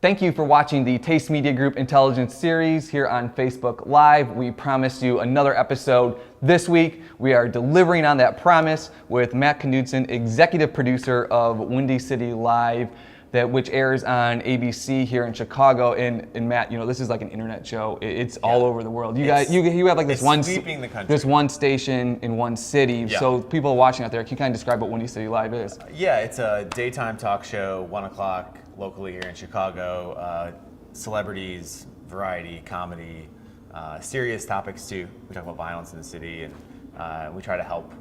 Thank you for watching the Taste Media Group Intelligence Series here on Facebook Live. We promised you another episode this week. We are delivering on that promise with Matt Knutson, executive producer of Windy City Live, which airs on ABC here in Chicago. And Matt, you know, this is like an internet show. It's all over the world. You guys, you have like this one station in one city. Yeah. So people watching out there, can you kind of describe what Windy City Live is? Yeah, it's a daytime talk show, 1 o'clock locally here in Chicago. Celebrities, variety, comedy, serious topics too. We talk about violence in the city, and we try to help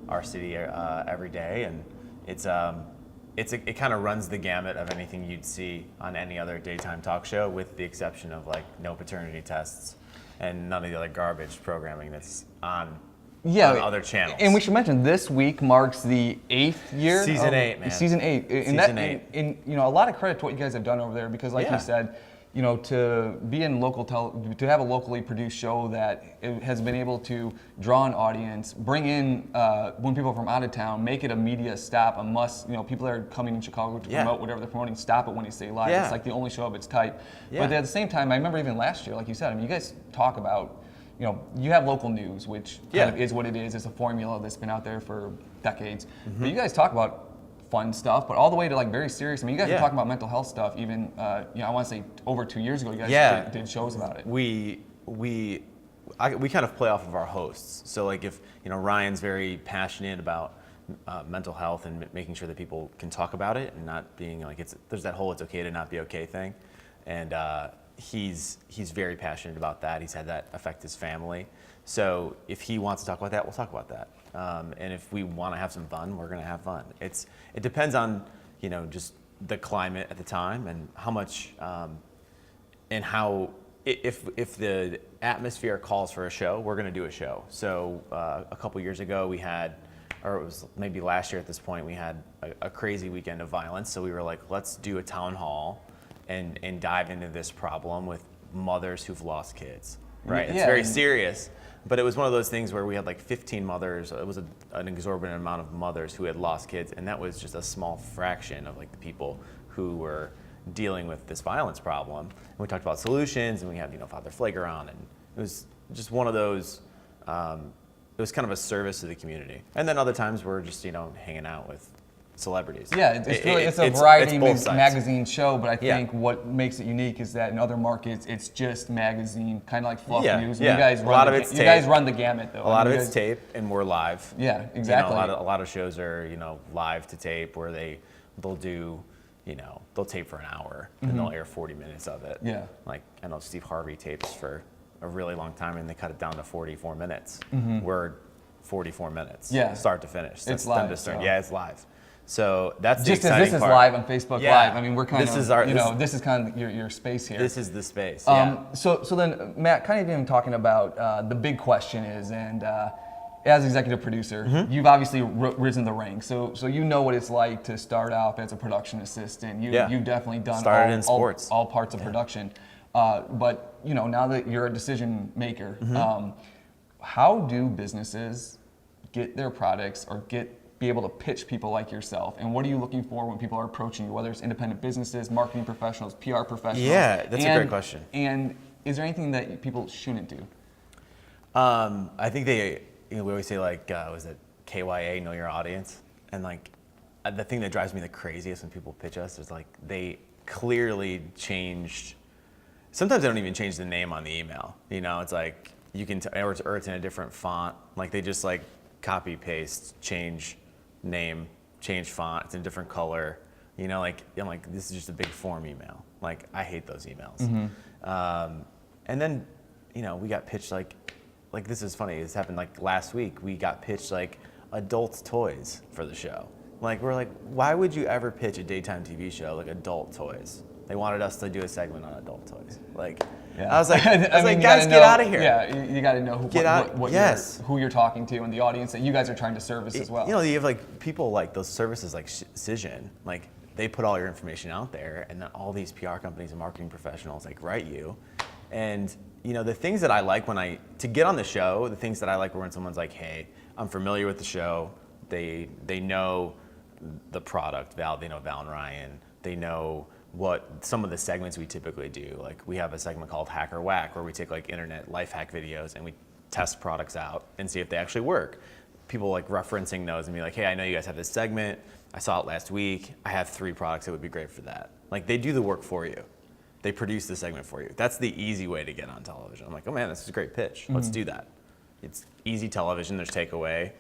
our city every day. And it kind of runs the gamut of anything you'd see on any other daytime talk show, with the exception of like no paternity tests and none of the other garbage programming that's on other channels. And we should mention this week marks the 8th year. Season 8, man. Season 8. And you know, a lot of credit to what you guys have done over there, because like you said, you know, to be in to have a locally produced show that has been able to draw an audience, bring in when people from out of town, make it a media stop, a must. You know, people that are coming in Chicago to promote whatever they're promoting, stop it when you say live. Yeah. It's like the only show of its type. Yeah. But at the same time, I remember even last year, like you said, I mean, you guys talk about, you know, you have local news, which kind of is what it is. It's a formula that's been out there for decades. Mm-hmm. But you guys talk about fun stuff, but all the way to like very serious. I mean, you guys are talking about mental health stuff. Even you know, I want to say over 2 years ago, you guys did shows about it. We kind of play off of our hosts. So like, if you know, Ryan's very passionate about mental health and making sure that people can talk about it and not being like, there's that whole "it's okay to not be okay" thing, and he's very passionate about that. He's had that affect his family. So if he wants to talk about that, we'll talk about that. And if we want to have some fun, we're going to have fun. It depends on, you know, just the climate at the time and how much and how, if the atmosphere calls for a show, we're going to do a show. So a couple years ago we had, or it was maybe last year at this point, we had a crazy weekend of violence. So we were like, let's do a town hall and dive into this problem with mothers who've lost kids. Right, it's very serious. But it was one of those things where we had like 15 mothers. It was an exorbitant amount of mothers who had lost kids, and that was just a small fraction of like the people who were dealing with this violence problem. And we talked about solutions, and we had, you know, Father Flager on, and it was just one of those. It was kind of a service to the community. And then other times we're just, you know, hanging out with celebrities. Yeah, it's a variety magazine show, but I think what makes it unique is that in other markets it's just magazine, kind of like fluff news. Yeah. You guys run the gamut though. A lot of it's tape, and we're live. Yeah, exactly. You know, a lot of shows are, you know, live to tape, where they'll do, you know, they'll tape for an hour and they'll air 40 minutes of it. Yeah. Like, I know Steve Harvey tapes for a really long time, and they cut it down to 44 minutes. We're 44 minutes. Yeah. Start to finish. It's live. Yeah, it's live. So that's the exciting part. Just as this is live on Facebook Live. I mean, we're kind of, this is kind of your space here. This is the space, So then, Matt, kind of even talking about the big question is, and as executive producer, you've obviously risen the ranks. So you know what it's like to start off as a production assistant. You've definitely done all parts of production. But, you know, now that you're a decision maker, how do businesses get their products or be able to pitch people like yourself? And what are you looking for when people are approaching you, whether it's independent businesses, marketing professionals, PR professionals? Yeah, that's a great question. And is there anything that people shouldn't do? I think we always say like, was it KYA, know your audience? And like, the thing that drives me the craziest when people pitch us is like, they clearly changed, sometimes they don't even change the name on the email. You know, it's like, you can, or it's in a different font. Like, they just like copy, paste, change name, change font, it's in a different color. You know, like, I'm like, this is just a big form email. Like, I hate those emails. And then, you know, we got pitched like this is funny. This happened like last week. We got pitched like adult toys for the show. Like, we're like, why would you ever pitch a daytime TV show like adult toys? They wanted us to do a segment on adult toys. Like, I was like, guys, get out of here. Yeah, you got to know who you're talking to and the audience that you guys are trying to service as well. You know, you have like people like those services like Cision, like they put all your information out there, and then all these PR companies and marketing professionals like write you. And you know, the things that I like to get on the show, the things that I like are when someone's like, hey, I'm familiar with the show. They know the product, they know Val and Ryan. They know what some of the segments we typically do. Like we have a segment called Hack or Whack where we take like internet life hack videos and we test products out and see if they actually work. People like referencing those and be like, hey, I know you guys have this segment. I saw it last week. I have 3 products that would be great for that. Like they do the work for you. They produce the segment for you. That's the easy way to get on television. I'm like, oh man, this is a great pitch. Let's do that. It's easy television. There's takeaway.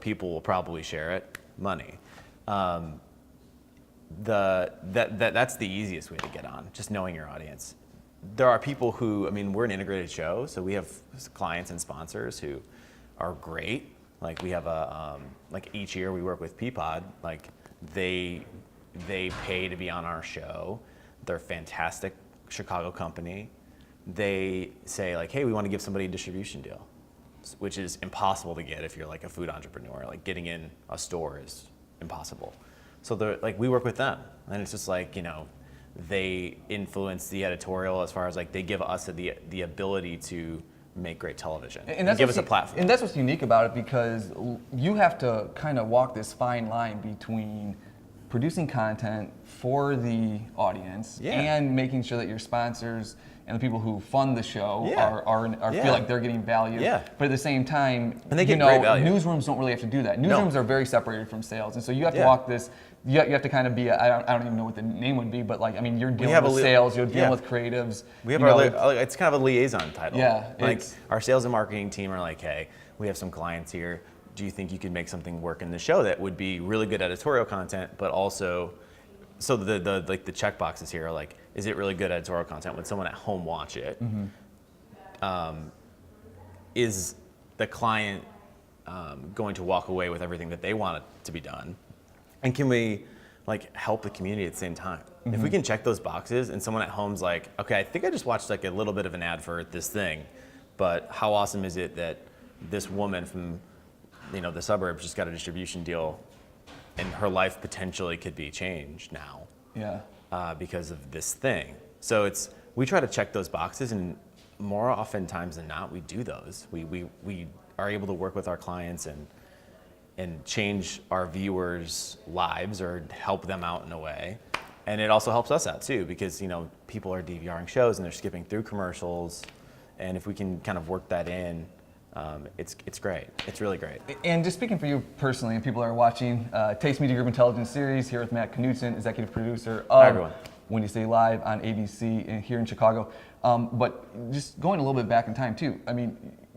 People will probably share it. Money. That's the easiest way to get on, just knowing your audience. There are people who, I mean, we're an integrated show, so we have clients and sponsors who are great. Like we have like each year we work with Peapod, like they pay to be on our show. They're a fantastic Chicago company. They say like, hey, we want to give somebody a distribution deal, which is impossible to get if you're like a food entrepreneur. Like getting in a store is impossible. So they're like, we work with them, and it's just like, you know, they influence the editorial as far as like they give us the ability to make great television and give us a platform. And that's what's unique about it, because you have to kind of walk this fine line between producing content for the audience and making sure that your sponsors and the people who fund the show feel like they're getting value. Yeah. But at the same time, and they get great value. Newsrooms don't really have to do that. Newsrooms are very separated from sales, and so you have to walk this. You have to kind of be. I don't even know what the name would be, but like, I mean, you're dealing with sales, you're dealing with creatives. We have it's kind of a liaison title. Yeah. Like our sales and marketing team are like, hey, we have some clients here. Do you think you could make something work in the show that would be really good editorial content, but also, so the like the check boxes here are like, is it really good editorial content? Would someone at home watch it? Is the client going to walk away with everything that they want it to be done? And can we like help the community at the same time? If we can check those boxes and someone at home's like, okay, I think I just watched like a little bit of an ad for this thing, but how awesome is it that this woman from, you know, the suburbs just got a distribution deal and her life potentially could be changed now because of this thing. So we try to check those boxes, and more often times than not, we do those. We are able to work with our clients and change our viewers' lives or help them out in a way. And it also helps us out too, because, you know, people are DVRing shows and they're skipping through commercials. And if we can kind of work that in, it's great. It's really great. And just speaking for you personally, and people that are watching, Taste Media Group Intelligence Series, here with Matt Knutson, executive producer of Windy City Live on ABC here in Chicago. But just going a little bit back in time too, I mean,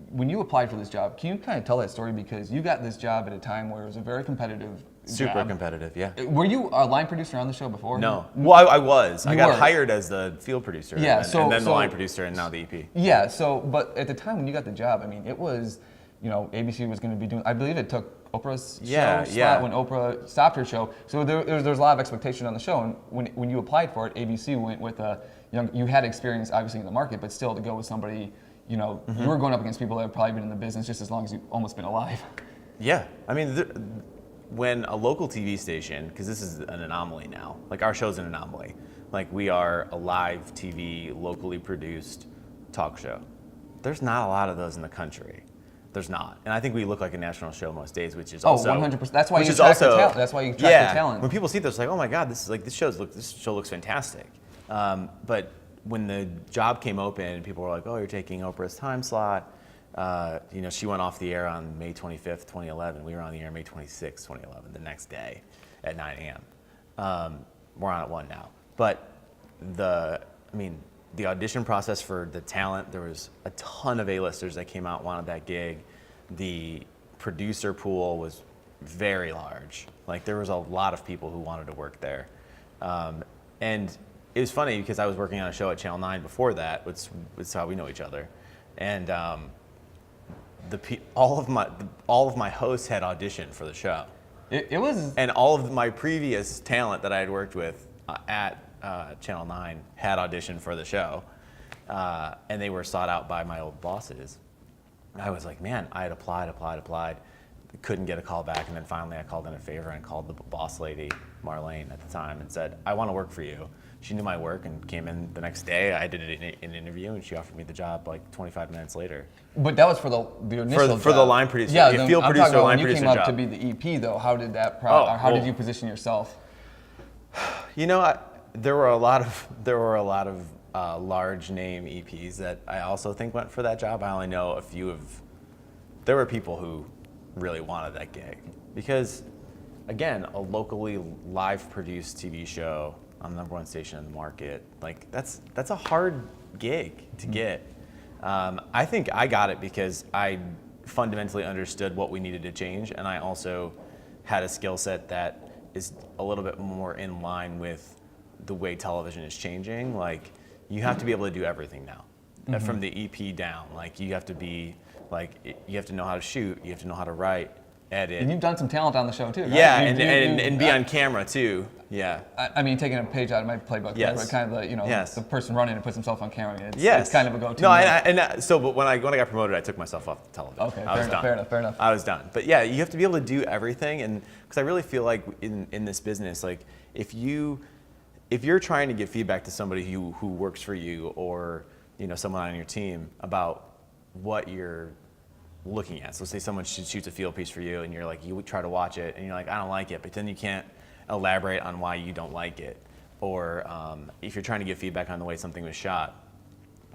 when you applied for this job, can you kind of tell that story? Because you got this job at a time where it was a very competitive job. Competitive, yeah. Were you a line producer on the show before? No. Well, I was. I got hired as the field producer, and then the line producer, and now the EP. Yeah, but at the time when you got the job, I mean, it was, you know, ABC was going to be doing, I believe it took Oprah's show slot when Oprah stopped her show. So there was a lot of expectation on the show, and when you applied for it, ABC went with you had experience obviously in the market, but still to go with somebody, you know, you were going up against people that have probably been in the business just as long as you've almost been alive. Yeah, I mean, when a local TV station, because this is an anomaly now, like our show's an anomaly, like we are a live TV, locally produced talk show. There's not a lot of those in the country. There's not, and I think we look like a national show most days, which is also 100%. That's why you attract the talent. That's why you attract the talent. When people see this, like, oh my God, this show looks fantastic. But when the job came open, people were like, oh, you're taking Oprah's time slot. You know, she went off the air on May 25th, 2011. We were on the air May 26th, 2011, the next day at 9 a.m. We're on at 1 now. But the audition process for the talent, there was a ton of A-listers that came out, wanted that gig. The producer pool was very large. Like there was a lot of people who wanted to work there. And it was funny because I was working on a show at Channel 9 before that, which is how we know each other. And all of my hosts had auditioned for the show. It was, and all of my previous talent that I had worked with at Channel 9 had auditioned for the show, and they were sought out by my old bosses. I was like, man, I had applied, couldn't get a call back, and then finally I called in a favor and called the boss lady, Marlene, at the time, and said, I want to work for you. She knew my work and came in the next day. I did an interview, and she offered me the job like 25 minutes later. But that was for the initial job. For the line producer, yeah, field producer, line producer job. When you came up to be the EP, though, how did that? How did you position yourself? You know, There were a lot of large name EPs that I also think went for that job. I only know a few of. There were people who really wanted that gig because, again, a locally live produced TV show on the #1 station in the market, like that's a hard gig to get. I think I got it because I fundamentally understood what we needed to change, and I also had a skill set that is a little bit more in line with the way television is changing. Like, you have to be able to do everything now, from the EP down. Like, you have to be, like, you have to know how to shoot, you have to know how to write, edit. And you've done some talent on the show too, right? Yeah, and be on camera too. Yeah. I mean, taking a page out of my playbook, Yes. but kind of the, the person running and puts himself on camera. It's kind of a go-to. No, but when I got promoted, I took myself off the television. Okay, fair enough. I was done. But yeah, you have to be able to do everything, and because I really feel like in this business, like if you're trying to give feedback to somebody who works for you, or someone on your team about what you're looking at. So say someone shoots a field piece for you, and you're like, you try to watch it, and you're like, I don't like it, but then you can't elaborate on why you don't like it. Or if you're trying to give feedback on the way something was shot,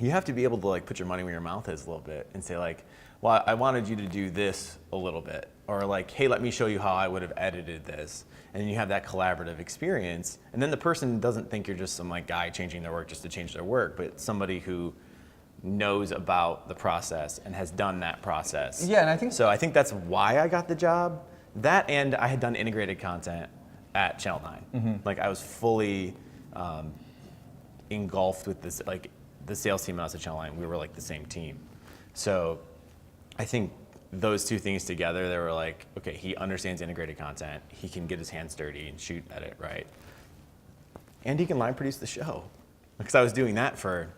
you have to be able to like put your money where your mouth is a little bit and say like, well, I wanted you to do this a little bit, or like, hey, let me show you how I would have edited this. And you have that collaborative experience, and then the person doesn't think you're just some like guy changing their work just to change their work, but somebody who knows about the process and has done that process. Yeah, and I think that's why I got the job. That, and I had done integrated content at Channel 9. Like, I was fully engulfed with this, like the sales team when I was at Channel 9, we were like the same team. So I think those two things together, they were like, okay, he understands integrated content, he can get his hands dirty and shoot at it right, and he can line produce the show. Because I was doing that for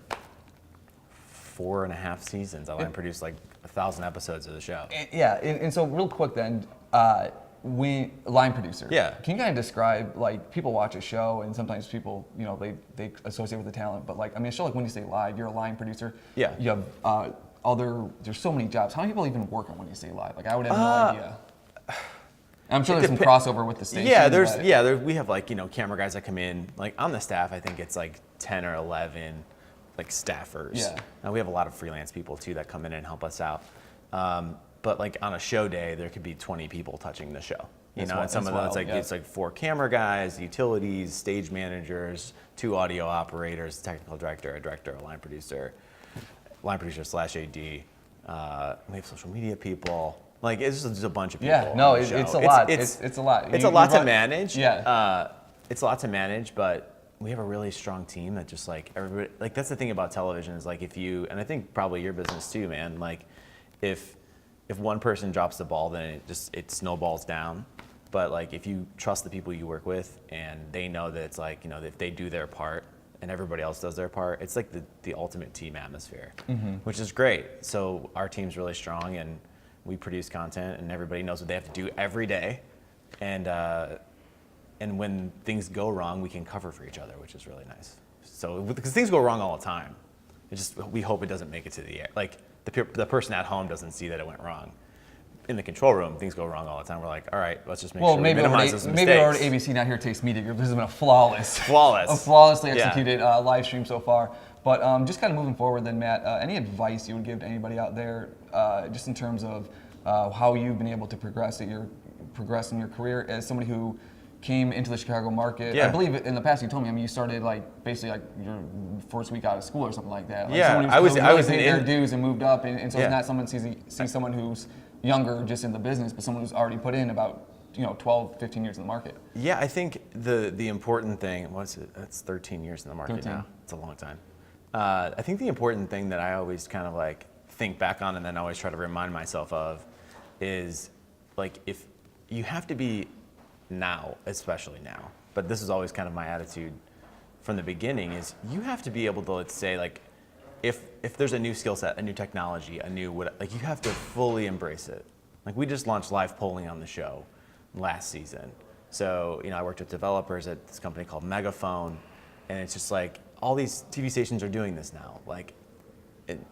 4.5 seasons. I line produced like 1,000 episodes of the show. Yeah, and so real quick then, line producer. Yeah. Can you kind of describe, like, people watch a show and sometimes people, they associate with the talent, but like, I mean, a show like When You Say Live, you're a line producer. Yeah. You have there's so many jobs. How many people even work on When You Say Live? Like, I would have no idea. I'm sure there's some crossover with the station. Yeah, we have like, camera guys that come in. Like, on the staff, I think it's like 10 or 11 like staffers. Yeah. And we have a lot of freelance people too that come in and help us out. But like on a show day, there could be 20 people touching the show. And some of them, it's like 4 camera guys, utilities, stage managers, 2 audio operators, technical director, a director, a line producer / AD. We have social media people. Like, it's just a bunch of people. Yeah, no, it's a lot. It's a lot. It's a lot to manage. Yeah. It's a lot to manage, but we have a really strong team that just like everybody, like that's the thing about television is like and I think probably your business too, man, like if one person drops the ball, then it snowballs down. But like if you trust the people you work with and they know that it's like, if they do their part and everybody else does their part, it's like the ultimate team atmosphere, which is great. So our team's really strong and we produce content and everybody knows what they have to do every day. And when things go wrong, we can cover for each other, which is really nice. So, because things go wrong all the time, we hope it doesn't make it to the air. Like the person at home doesn't see that it went wrong. In the control room, things go wrong all the time. We're like, all right, let's just make sure we minimize those mistakes. Maybe over ABC, not here at Taste Media Group, this has been a flawlessly executed live stream so far. But just kind of moving forward then, Matt, any advice you would give to anybody out there, just in terms of how you've been able to progress in your career as somebody who came into the Chicago market. Yeah. I believe in the past you told me, I mean, you started like basically like your first week out of school or something like that. Like yeah, I was paid their dues and moved up, and so it's not someone sees someone who's younger just in the business, but someone who's already put in about 12, 15 years in the market. Yeah, I think the important thing, that's 13 years in the market 13. now. It's a long time. I think the important thing that I always kind of like think back on and then always try to remind myself of is like if you have to be now, especially now, but this is always kind of my attitude from the beginning is you have to be able to, let's say, like if there's a new skill set, a new technology, like you have to fully embrace it. Like we just launched live polling on the show last season. So, I worked with developers at this company called Megaphone, and it's just like all these TV stations are doing this now. Like,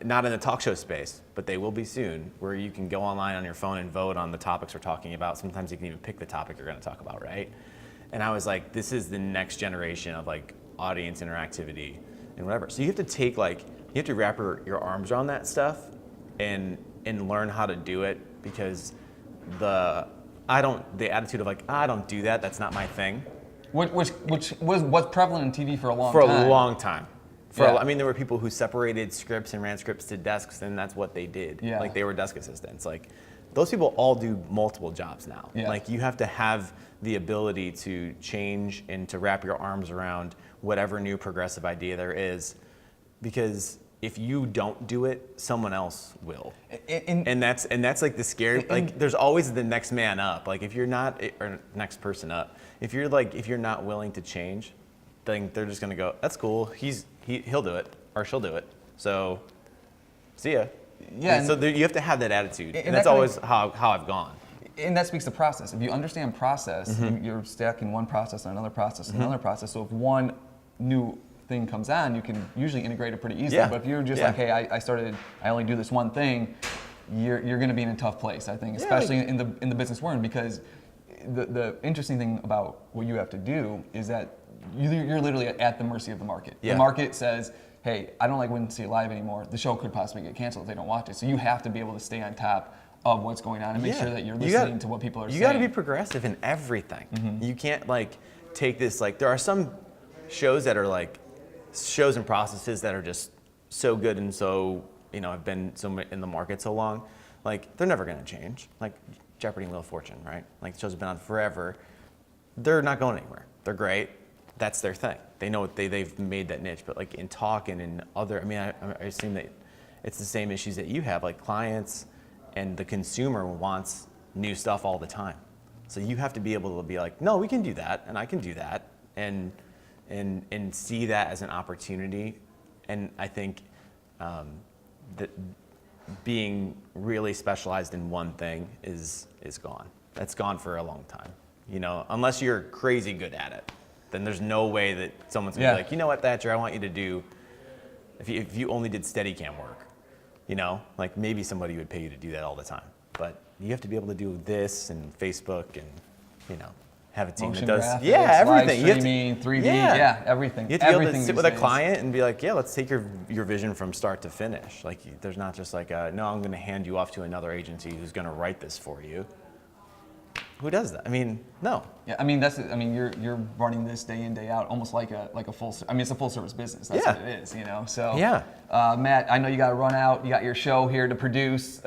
not in the talk show space, but they will be soon, where you can go online on your phone and vote on the topics we're talking about. Sometimes you can even pick the topic you're going to talk about, right? And I was like, this is the next generation of like audience interactivity and whatever. So you have to take you have to wrap your arms around that stuff and learn how to do it, because the attitude of I don't do that, that's not my thing. Which was prevalent in TV for a long time. For a long time. Yeah. I mean, there were people who separated scripts and ran scripts to desks, and that's what they did. Yeah. Like, they were desk assistants. Like, those people all do multiple jobs now. Yeah. Like, you have to have the ability to change and to wrap your arms around whatever new progressive idea there is, because if you don't do it, someone else will. And that's like the scary, there's always the next man up. Like, if you're not, or next person up, if you're not willing to change, then they're just gonna go, that's cool, he'll do it, or she'll do it. So, see ya. Yeah. And so you have to have that attitude, and that's always how I've gone. And that speaks to process. If you understand process, you're stacking one process on another process, another process. So if one new thing comes on, you can usually integrate it pretty easily. Yeah. But if you're just like, hey, I only do this one thing, you're going to be in a tough place, I think, especially in the business we're in, because the interesting thing about what you have to do is that you're literally at the mercy of the market. Yeah. The market says, hey, I don't like Wouldn't See It Live anymore. The show could possibly get canceled if they don't watch it. So you have to be able to stay on top of what's going on and make sure that you're listening to what people are saying. You got to be progressive in everything. You can't take this, there are some shows that are shows and processes that are just so good and so, have been so in the market so long, they're never going to change. Like Jeopardy and Wheel of Fortune, right? Shows have been on forever. They're not going anywhere. They're great. That's their thing. They know they've made that niche. But in talk and in other, I assume that it's the same issues that you have. Clients and the consumer wants new stuff all the time. So you have to be able to be no, we can do that, and I can do that, and see that as an opportunity. And I think that being really specialized in one thing is gone. That's gone for a long time. Unless you're crazy good at it, then there's no way that someone's gonna be you know what, Thatcher, I want you to do, if you only did Steadicam work, maybe somebody would pay you to do that all the time. But you have to be able to do this and Facebook and, have a team motion that does graphics, everything. Live streaming, 3D, everything. You have to be able everything to sit with a days. client and be let's take your vision from start to finish. There's not just no, I'm going to hand you off to another agency who's going to write this for you. Who does that? No. Yeah, you're running this day in, day out, almost like a full. It's a full service business. That's what it is, So yeah. Matt, I know you got to run out. You got your show here to produce.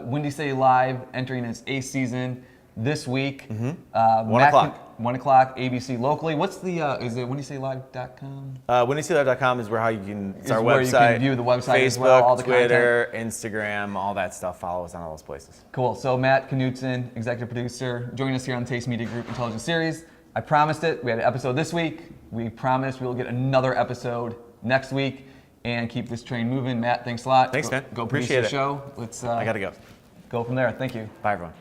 Windy City Live entering its 8th season this week. 1 o'clock. 1 o'clock, ABC locally. What's the? Is it WindyCityLive.com? WindyCityLive.com is where it's our where website. You can view the website Facebook, as well, all the Twitter, content. Instagram, all that stuff. Follow us on all those places. Cool. So Matt Knutson, executive producer, joining us here on Taste Media Group Intelligence Series. I promised it. We had an episode this week. We promised we will get another episode next week and keep this train moving. Matt, thanks a lot. Thanks, man. Go produce Appreciate your it. show. Let's. I gotta go. Go from there. Thank you. Bye, everyone.